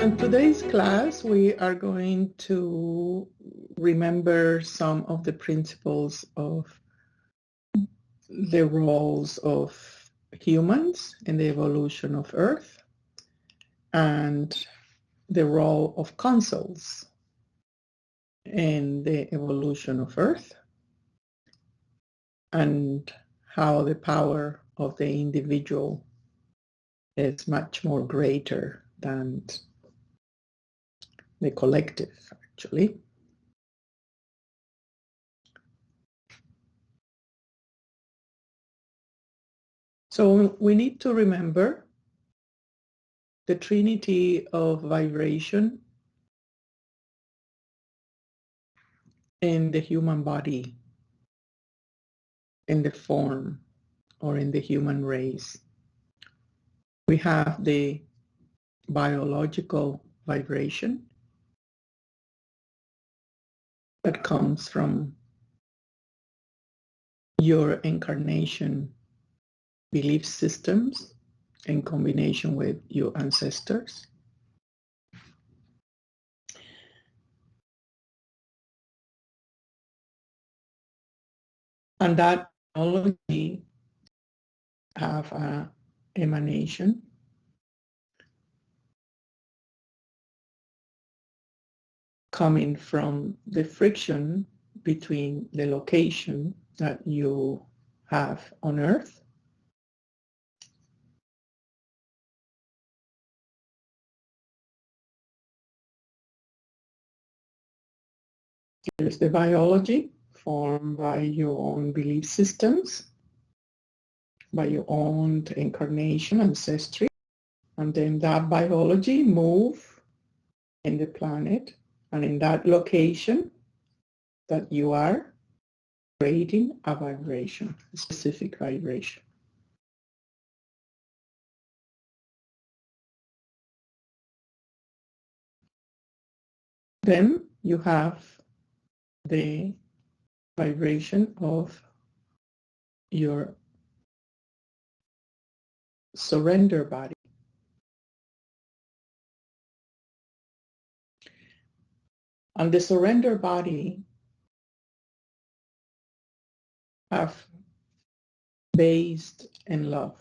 In today's class, we are going to remember some of the principles of the roles of humans in the evolution of Earth and the role of councils in the evolution of Earth and how the power of the individual is much more greater than the collective, actually. So we need to remember the trinity of vibration in the human body, in the form, or in the human race. We have the biological vibration that comes from your incarnation belief systems in combination with your ancestors. And that biology have an emanation coming from the friction between the location that you have on Earth there's the biology formed by your own belief systems, by your own incarnation, ancestry, and then that biology move in the planet and in that location that you are creating a vibration, a specific vibration. Then you have the vibration of your surrender body. And the surrender body have based in love.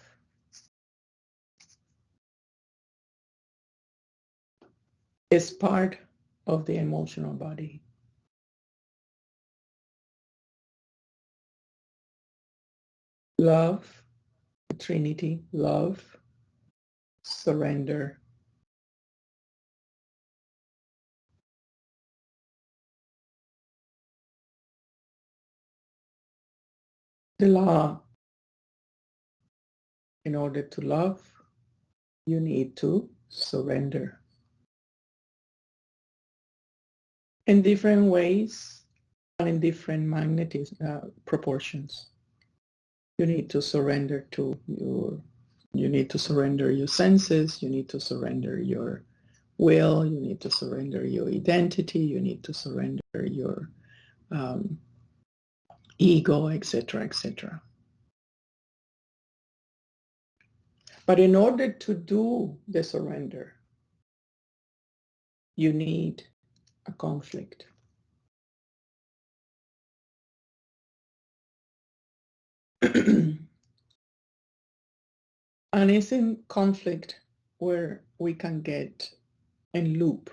It's part of the emotional body. Love, Trinity, love, surrender. The law, in order to love, you need to surrender. In different ways and in different proportions. You need to surrender to you need to surrender your senses, you need to surrender your will, you need to surrender your identity, you need to surrender your ego, etc., etc. But in order to do the surrender, you need a conflict. And it's in conflict where we can get in loop.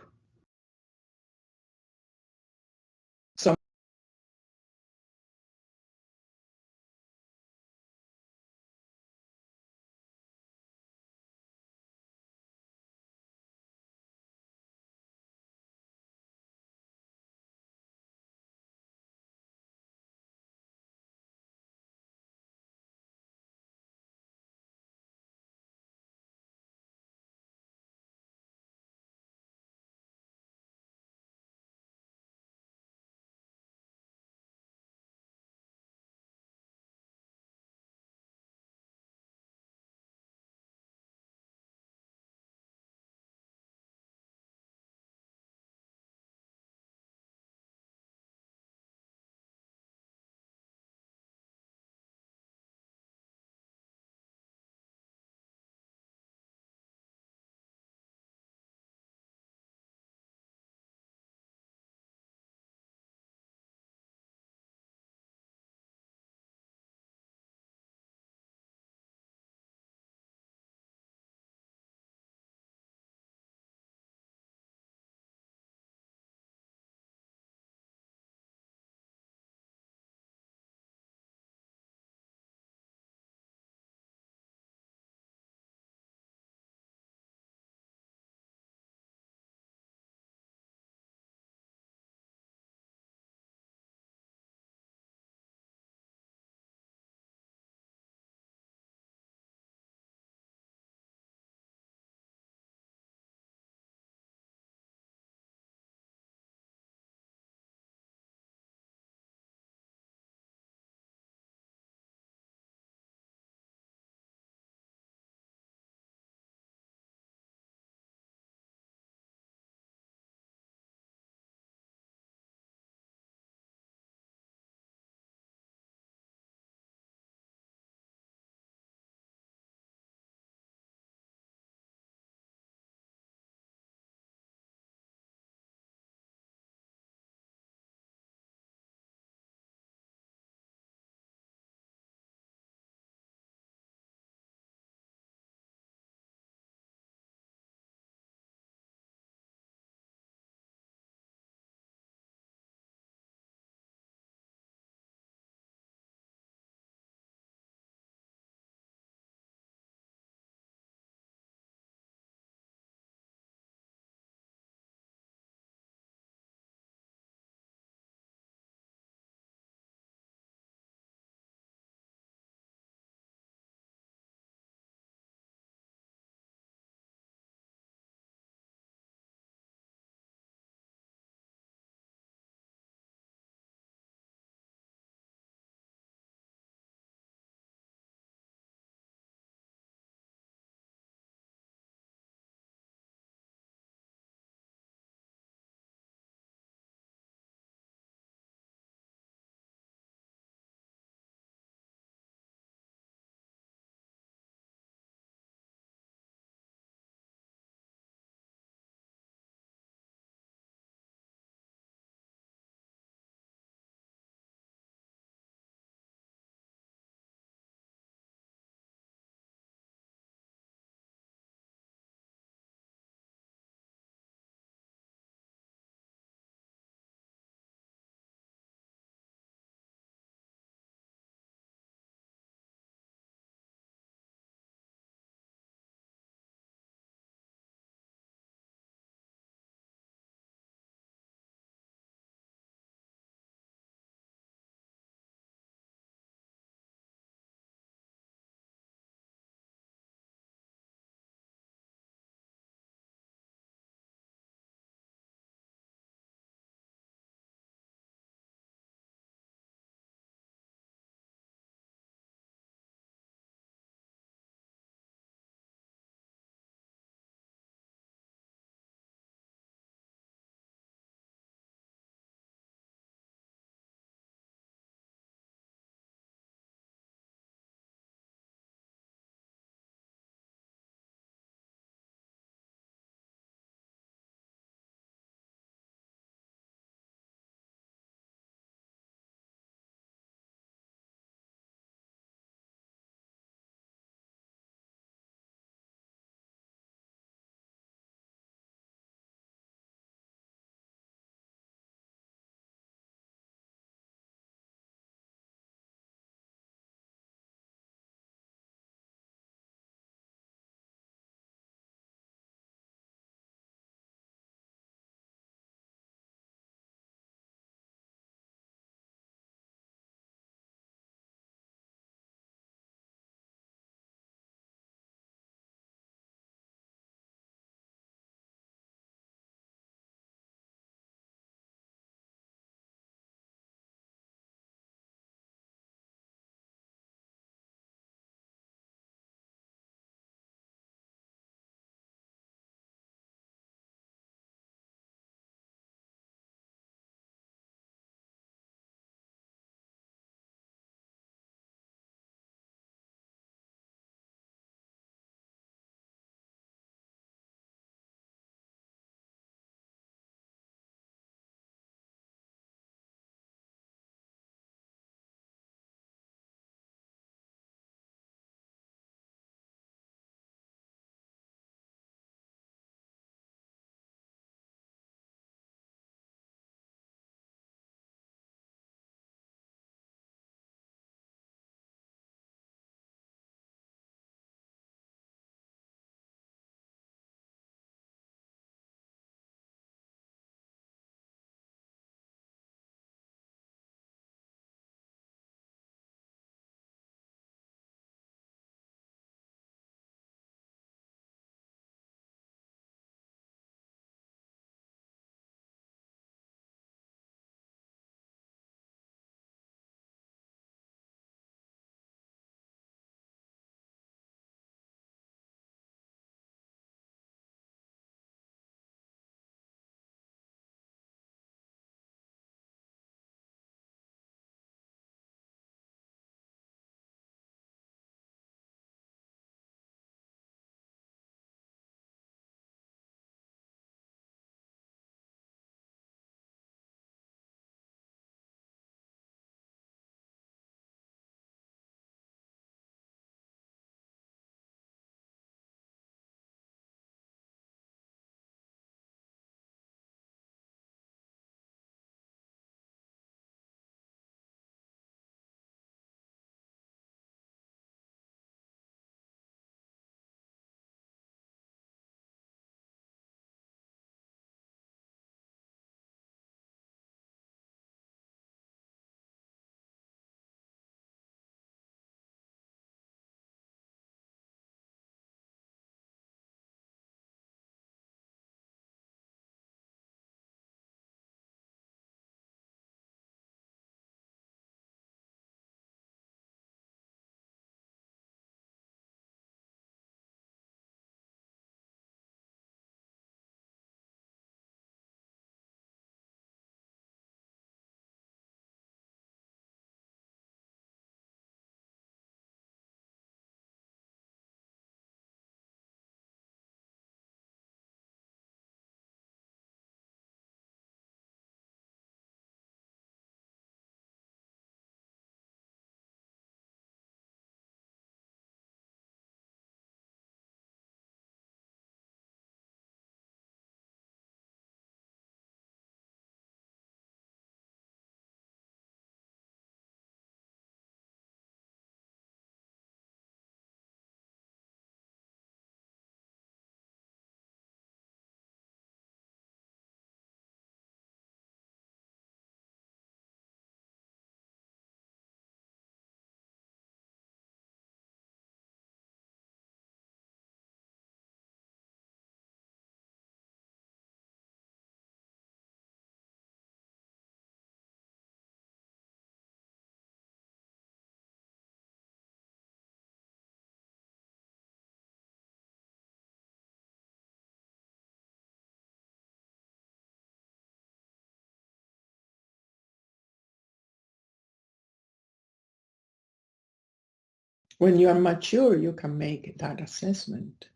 When you are mature, you can make that assessment.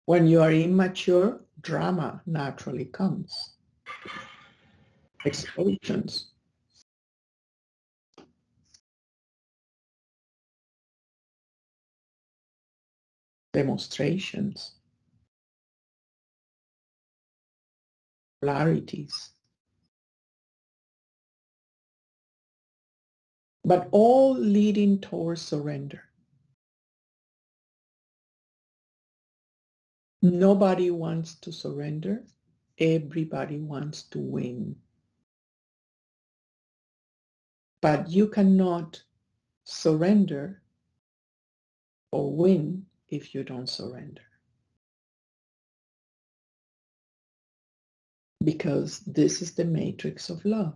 When you are immature, drama naturally comes. Explosions. Demonstrations. Polarities. But all leading towards surrender. Nobody wants to surrender. Everybody wants to win. But you cannot surrender or win if you don't surrender. Because this is the matrix of love.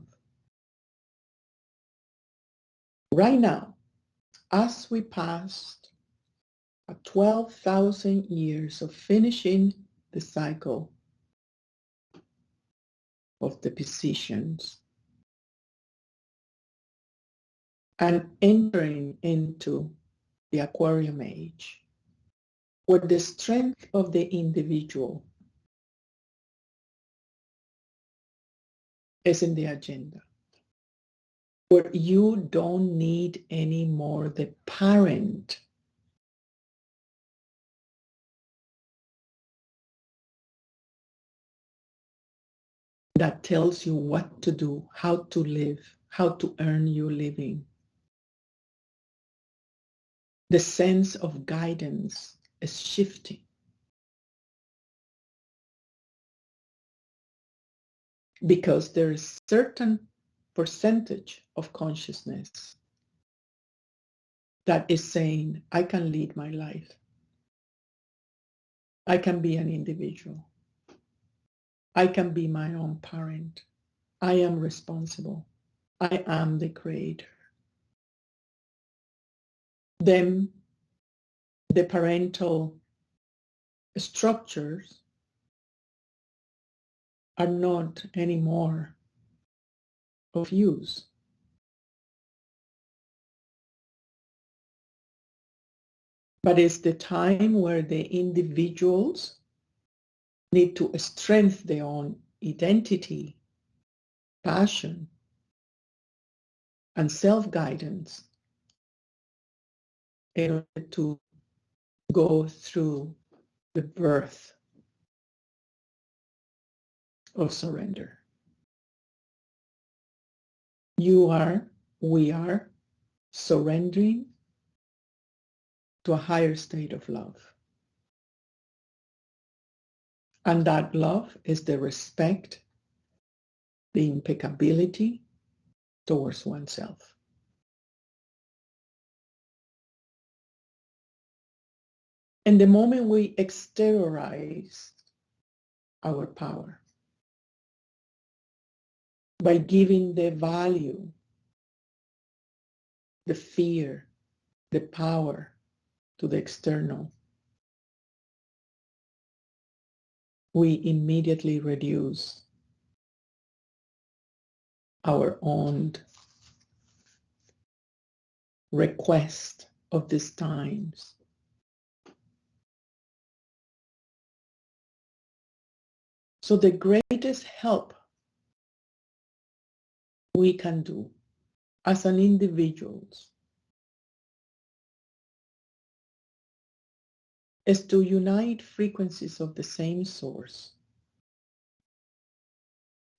Right now, as we passed 12,000 years of finishing the cycle of the positions and entering into the Aquarium age, where the strength of the individual is in the agenda, where you don't need anymore the parent that tells you what to do, how to live, how to earn your living. The sense of guidance is shifting. Because there is certain percentage of consciousness that is saying, I can lead my life. I can be an individual. I can be my own parent. I am responsible. I am the creator. Then the parental structures are not anymore of use. But it's the time where the individuals need to strengthen their own identity, passion, and self-guidance in order to go through the birth of surrender. We are surrendering to a higher state of love. And that love is the respect, the impeccability towards oneself. And the moment we exteriorize our power by giving the value, the fear, the power to the external, we immediately reduce our own request of these times. So the greatest help we can do as an individuals is to unite frequencies of the same source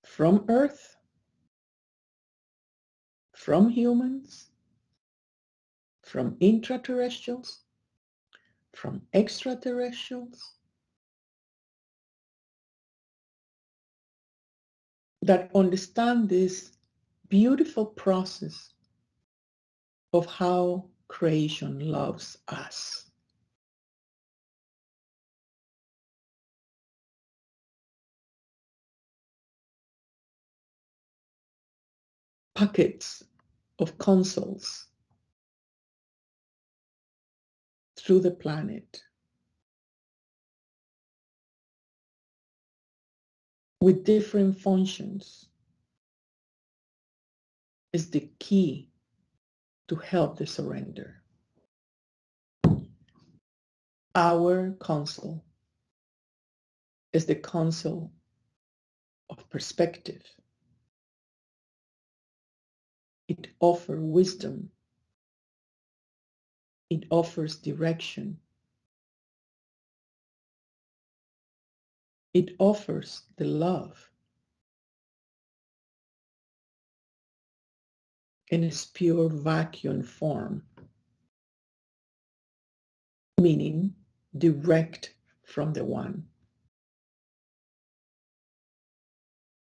from Earth, from humans, from intraterrestrials, from extraterrestrials, that understand this beautiful process of how creation loves us. Packets of consoles through the planet with different functions is the key to help the surrender. Our counsel is the counsel of perspective. It offers wisdom. It offers direction. It offers the love in its pure vacuum form, meaning direct from the one.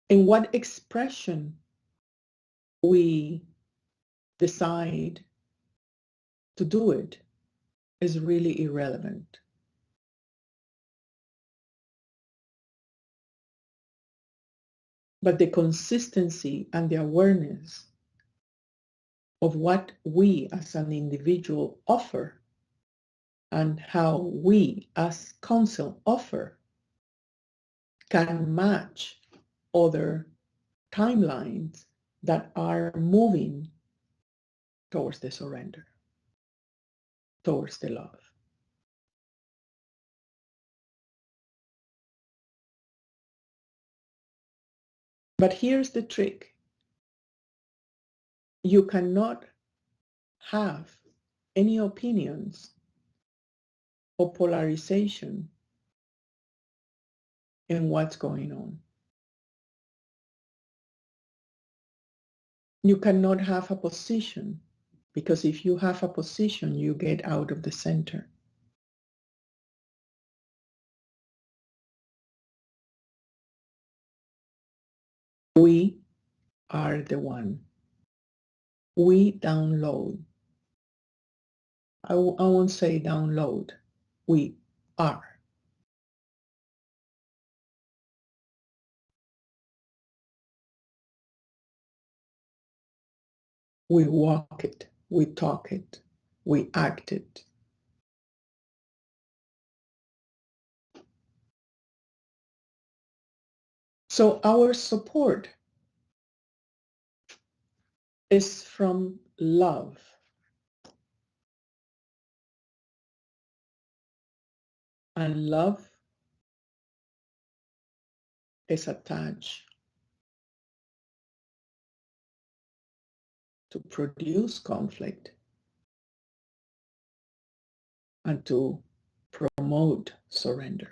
In what expression we decide to do it is really irrelevant. But the consistency and the awareness of what we as an individual offer and how we as counsel offer can match other timelines that are moving towards the surrender, towards the love. But here's the trick. You cannot have any opinions or polarization in what's going on. You cannot have a position, because if you have a position, you get out of the center. We are the one. We download. I won't say download. We are. We walk it. We talk it. We act it. So our support is from love. And love is attached to produce conflict and to promote surrender.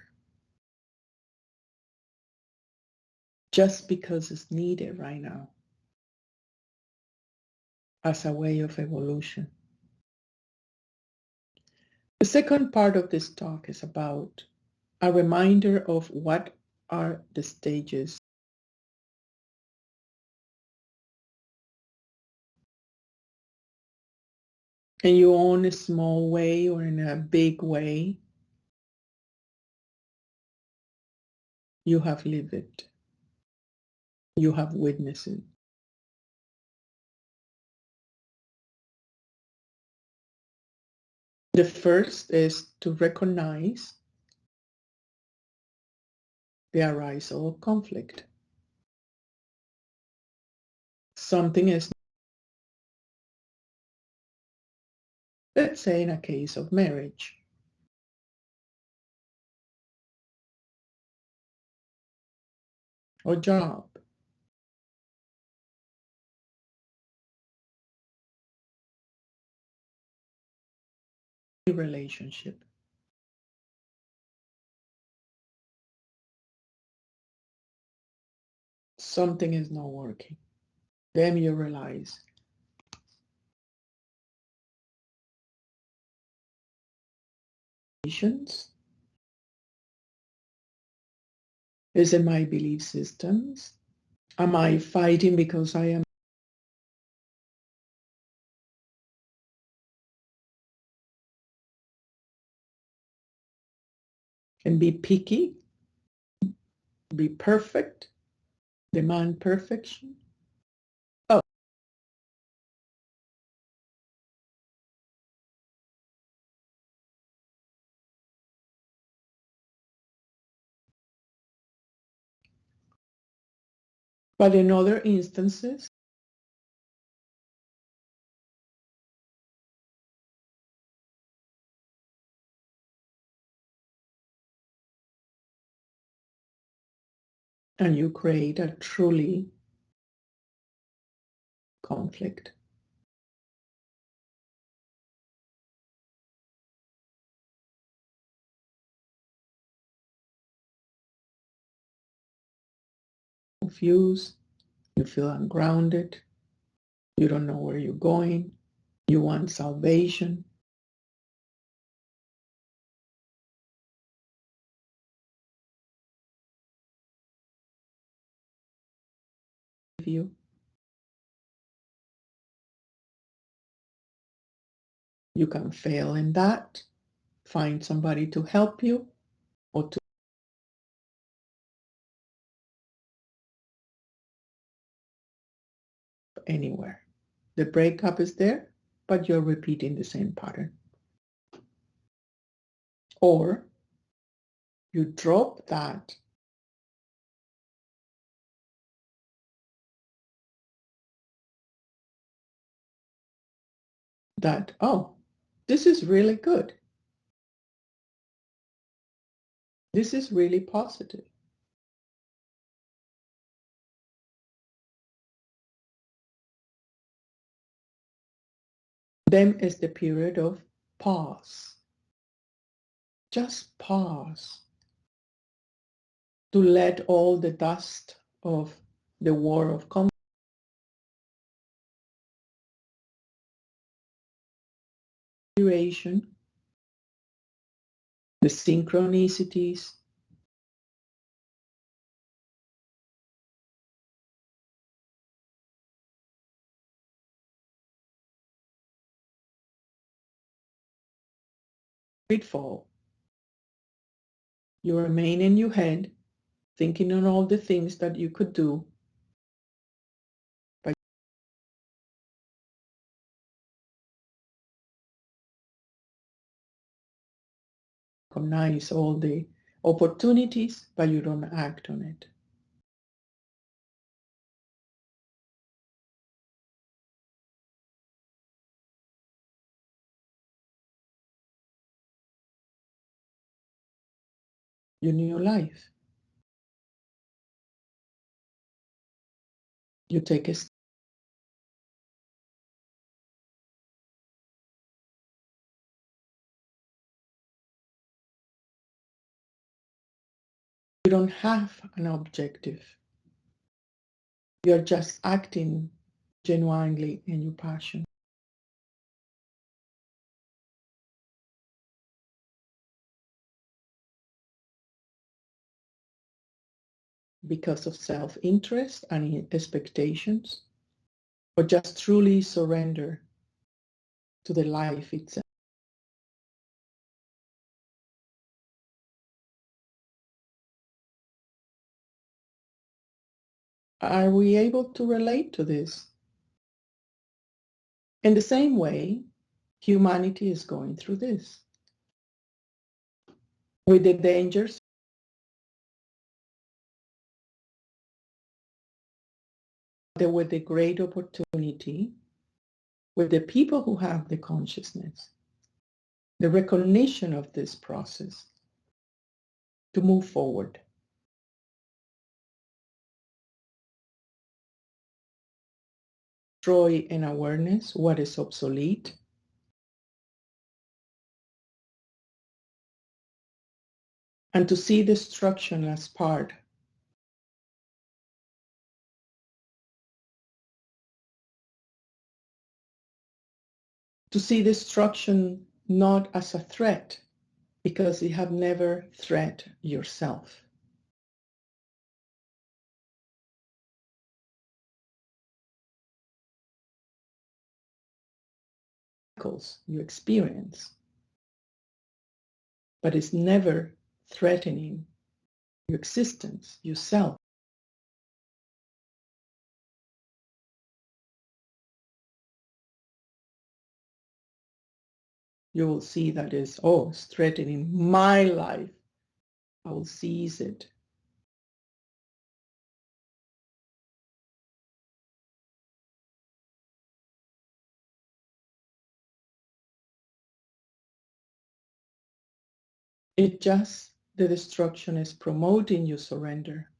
Just because it's needed right now as a way of evolution. The second part of this talk is about a reminder of what are the stages in your own small way or in a big way. You have lived it. You have witnessed it. The first is to recognize the arisal of conflict. Something is, let's say in a case of marriage, or job, relationship. Something is not working. Then you realize is it my belief systems? Am I fighting because I am and be picky, be perfect, demand perfection? Oh, but in other instances, and you create a truly conflict. Confused, you feel ungrounded, you don't know where you're going, you want salvation. You can fail in that, find somebody to help you, or to anywhere. The breakup is there, but you're repeating the same pattern. Or you drop that oh, this is really good. This is really positive. Then is the period of pause. Just pause to let all the dust of the war of configuration, the synchronicities, pitfall. You remain in your head, thinking on all the things that you could do, but recognize all the opportunities, but you don't act on it. You knew your life. You take a step. You don't have an objective. You're just acting genuinely in your passion. Because of self-interest and expectations, or just truly surrender to the life itself. Are we able to relate to this? In the same way, humanity is going through this. With the dangers, with the great opportunity, with the people who have the consciousness, the recognition of this process to move forward. Destroy in awareness what is obsolete, and to see destruction as part to see destruction not as a threat, because you have never threat yourself. You experience, but it's never threatening your existence, yourself. You will see that it's threatening my life. I will seize it. It just, the destruction is promoting your surrender.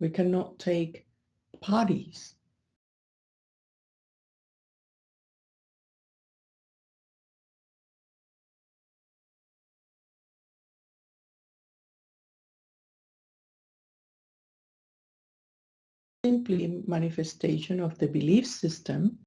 We cannot take parties. Simply manifestation of the belief system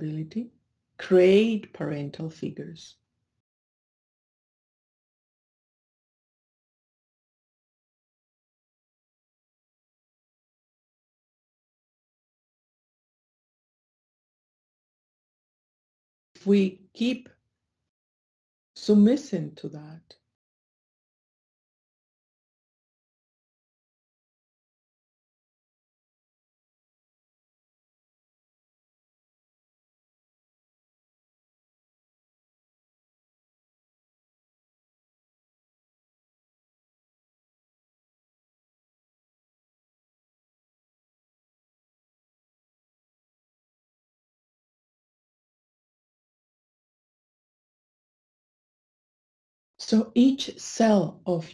ability, create parental figures. If we keep submitting to that, so each cell of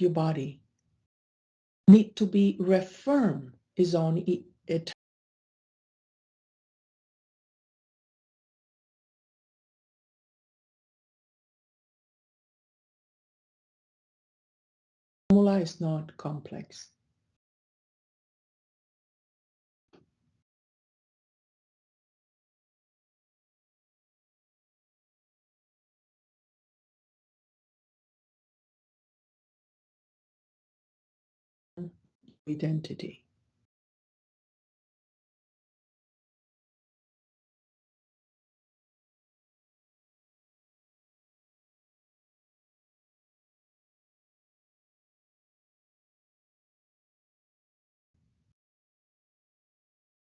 your body need to be reaffirmed is on it. Formula is not complex. Identity.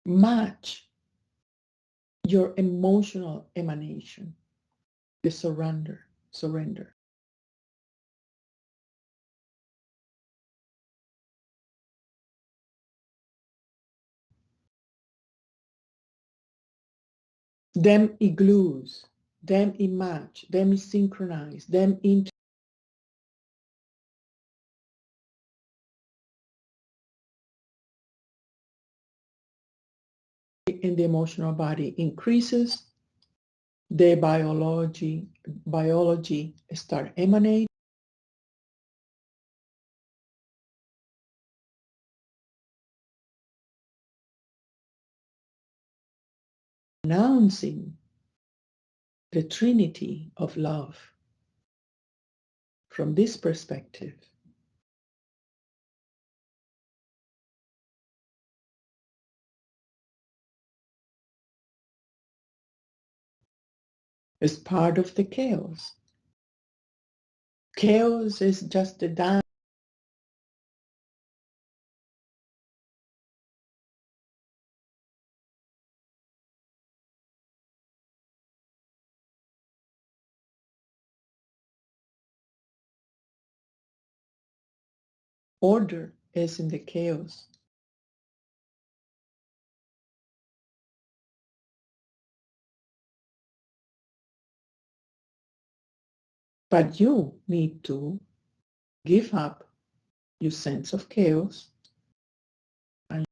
Match your emotional emanation, the surrender. Them igloos, them match, them synchronize, them into in the emotional body increases, the biology start emanate. Announcing the Trinity of love from this perspective. Is part of the chaos. Chaos is just the dance. Order is in the chaos. But you need to give up your sense of chaos and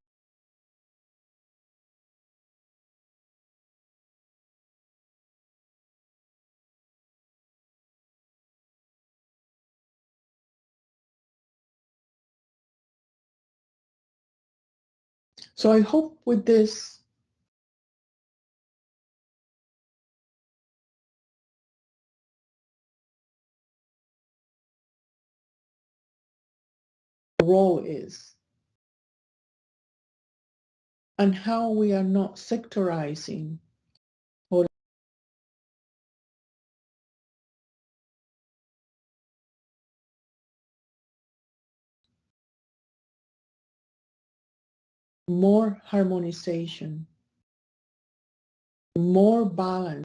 so I hope with this role is and how we are not sectorizing or more harmonization more balance.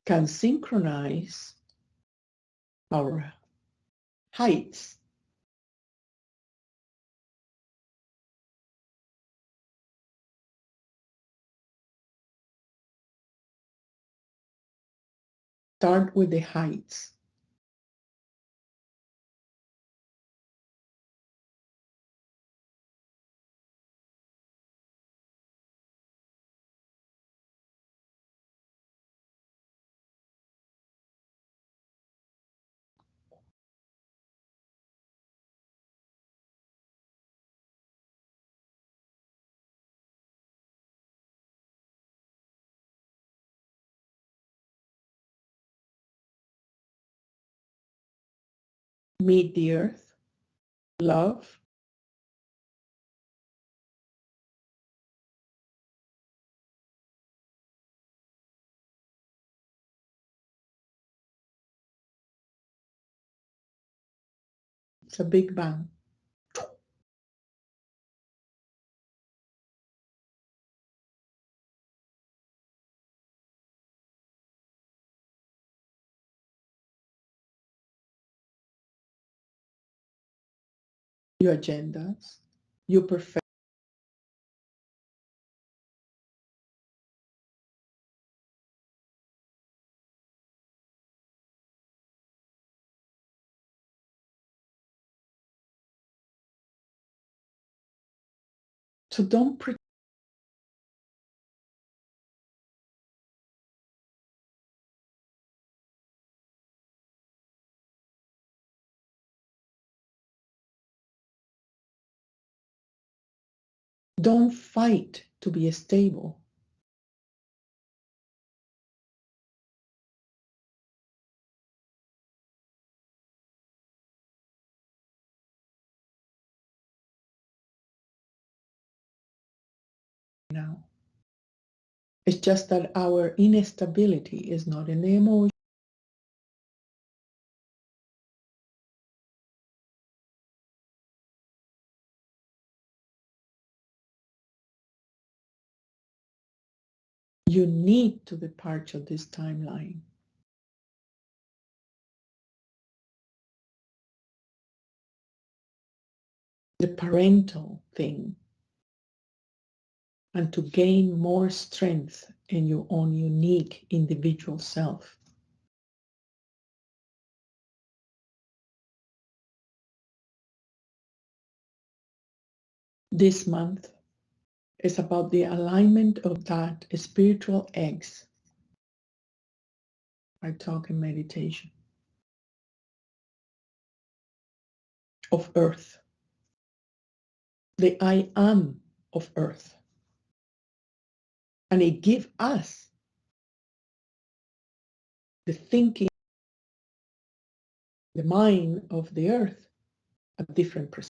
Can synchronize our heights. Start with the heights. Meet the earth, love, it's a big bang. Your agendas, you perfect. So don't pretend. Don't fight to be stable. Now, it's just that our instability is not in the emotion. You need to depart of this timeline. The parental thing, and to gain more strength in your own unique individual self. This month is about the alignment of that spiritual eggs. I talk in meditation. Of earth. The I am of earth. And it gives us the thinking, the mind of the earth, a different perspective.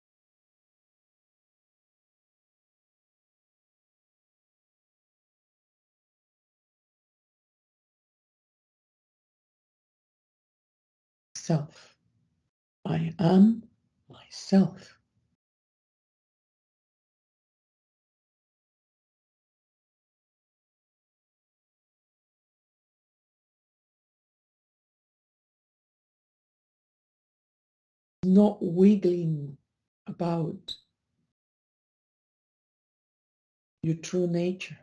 Self. I am myself. Not wiggling about your true nature.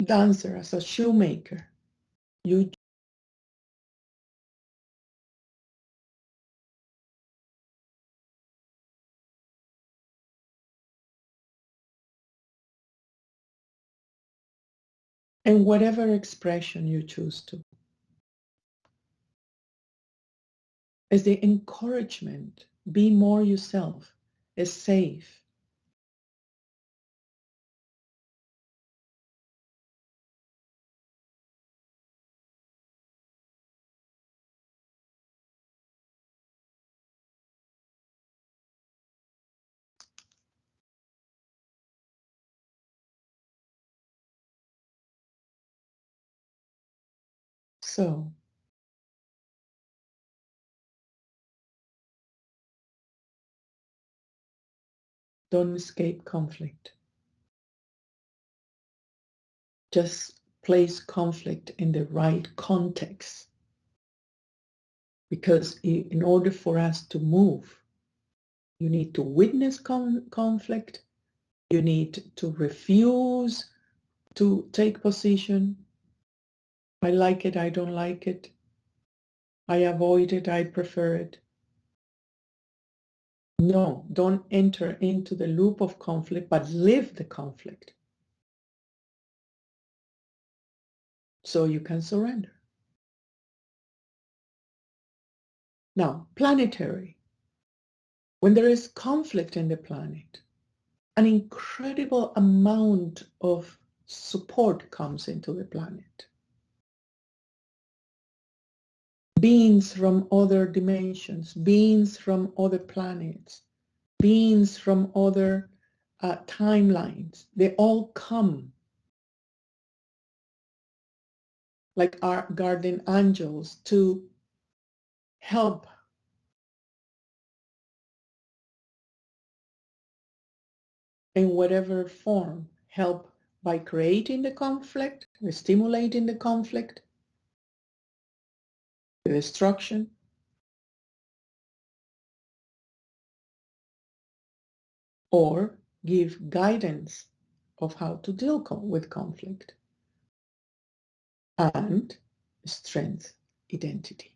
Dancer as a shoemaker. You and whatever expression you choose to. Is the encouragement, be more yourself, is safe. so. Don't escape conflict. Just place conflict in the right context. Because in order for us to move, you need to witness conflict. You need to refuse to take position. I like it, I don't like it. I avoid it, I prefer it. No, don't enter into the loop of conflict, but live the conflict. So you can surrender. Now, planetary. When there is conflict in the planet, an incredible amount of support comes into the planet. Beings from other dimensions, beings from other planets, beings from other timelines, they all come like our guardian angels to help in whatever form, help by creating the conflict, stimulating the conflict, the destruction, or give guidance of how to deal with conflict and strength identity.